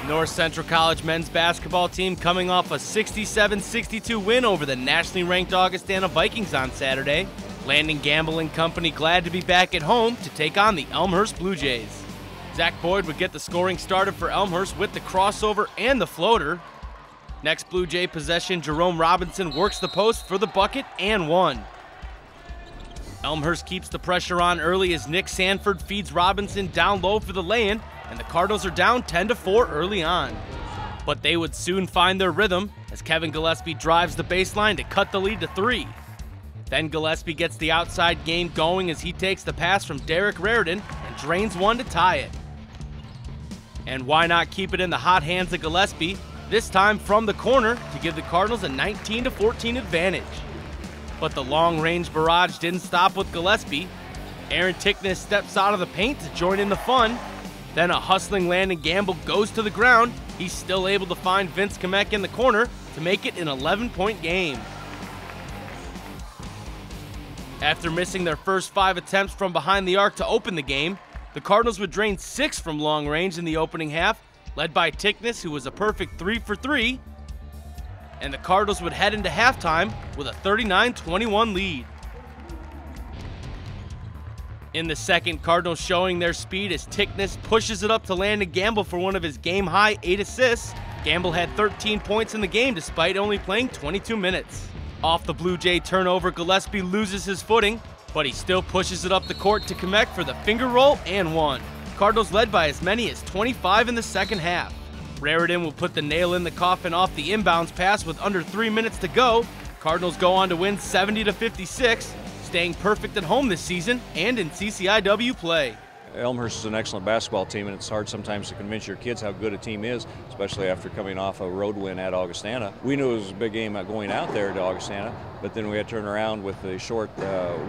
North Central College men's basketball team coming off a 67-62 win over the nationally ranked Augustana Vikings on Saturday. Landon Gamble and company glad to be back at home to take on the Elmhurst Blue Jays. Zach Boyd would get the scoring started for Elmhurst with the crossover and the floater. Next Blue Jay possession, Jerome Robinson works the post for the bucket and one. Elmhurst keeps the pressure on early as Nick Sanford feeds Robinson down low for the lay-in, and the Cardinals are down 10-4 early on. But they would soon find their rhythm as Kevin Gillespie drives the baseline to cut the lead to 3. Then Gillespie gets the outside game going as he takes the pass from Derek Raridan and drains one to tie it. And why not keep it in the hot hands of Gillespie, this time from the corner to give the Cardinals a 19-14 advantage. But the long-range barrage didn't stop with Gillespie. Aaron Tickness steps out of the paint to join in the fun. Then a hustling Landon Gamble goes to the ground. He's still able to find Vince Kamek in the corner to make it an 11-point game. After missing their first 5 attempts from behind the arc to open the game, the Cardinals would drain 6 from long range in the opening half, led by Tickness, who was a perfect 3 for 3. And the Cardinals would head into halftime with a 39-21 lead. In the second, Cardinals showing their speed as Tickness pushes it up to Landon Gamble for one of his game-high 8 assists. Gamble had 13 points in the game despite only playing 22 minutes. Off the Blue Jay turnover, Gillespie loses his footing, but he still pushes it up the court to Kamek for the finger roll and one. Cardinals led by as many as 25 in the second half. Raridan will put the nail in the coffin off the inbounds pass with under 3 minutes to go. Cardinals go on to win 70-56, staying perfect at home this season and in CCIW play. Elmhurst is an excellent basketball team, and it's hard sometimes to convince your kids how good a team is, especially after coming off a road win at Augustana. We knew it was a big game going out there to Augustana, but then we had to turn around with a short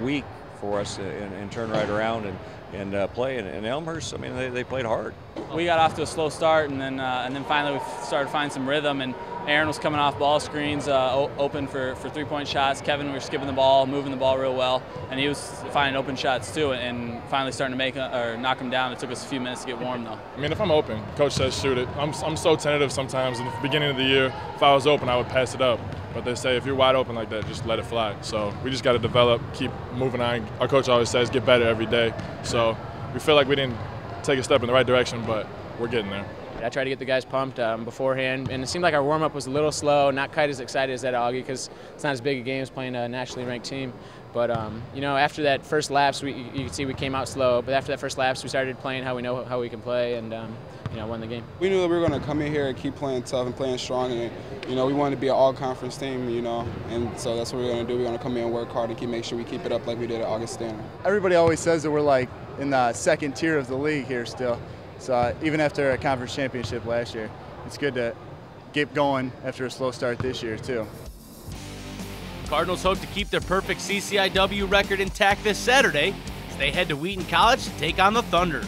week for us and turn right around and play. And Elmhurst, I mean, they played hard. We got off to a slow start, and then finally we started to find some rhythm. And Aaron was coming off ball screens, open for 3-point shots. Kevin, we were skipping the ball, moving the ball real well, and he was finding open shots too, and finally starting to knock them down. It took us a few minutes to get warm though. I mean, if I'm open, coach says shoot it. I'm so tentative sometimes. In the beginning of the year, if I was open, I would pass it up. But they say if you're wide open like that, just let it fly. So we just got to develop, keep moving on. Our coach always says get better every day. So we feel like we didn't take a step in the right direction, but we're getting there. I tried to get the guys pumped beforehand, and it seemed like our warm-up was a little slow, not quite as excited as that Augie because it's not as big a game as playing a nationally ranked team. But, you know, after that first lapse, you can see we came out slow, but after that first lapse, we started playing how we know how we can play and, you know, won the game. We knew that we were going to come in here and keep playing tough and playing strong, and, you know, we wanted to be an all-conference team, you know, and so that's what we're going to do. We're going to come in and work hard and make sure we keep it up like we did at Augustana. Everybody always says that we're like in the second tier of the league here still. So even after a conference championship last year, it's good to get going after a slow start this year too. Cardinals hope to keep their perfect CCIW record intact this Saturday as they head to Wheaton College to take on the Thunder.